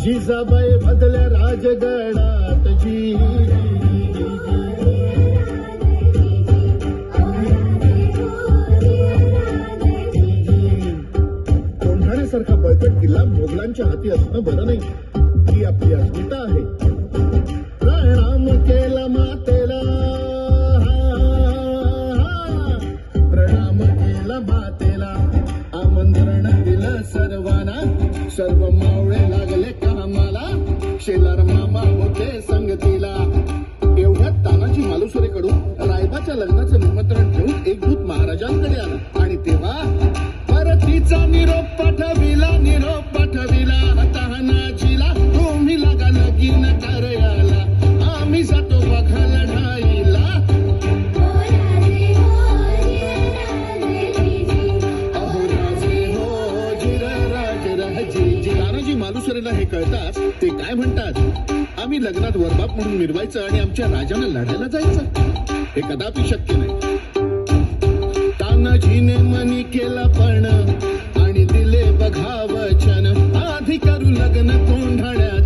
जिजाबाई बदल्या राजगडात जी कोंढाण्यासारखा बळकट किल्ला मोगलांच्या हाती असणं बरं नाही. ही आपली अस्मिता आहे. प्रणाम केला मातेला, प्रणाम केला मातेला, आमंत्रण दिलं सर्वांना, सर्व मावळे लागले कामाला, शेलार मामा होते संगतीला. एवढ्यात तानाजी मालुसरेकडून रायबाच्या लग्नाचं निमंत्रण घेऊन एक दूत महाराजांकडे आला आणि तेव्हा परतीचा निरोप पाठविला, निरोप पाठविला. तानाजीला तुम्ही लागा लगीन करायला, आम्ही जातो बघा लढाईला. तानाजी मालुसरेला हे कळताच ते काय म्हणतात, आम्ही लग्नात वरबाप म्हणून मिरवायचं आणि आमच्या राजाला लढायला जायचं, हे कदापि शक्य नाही. तानाजीने मनी केला पण आणि दिले बघा वचन, आधी करू लग्न कोंढाण्या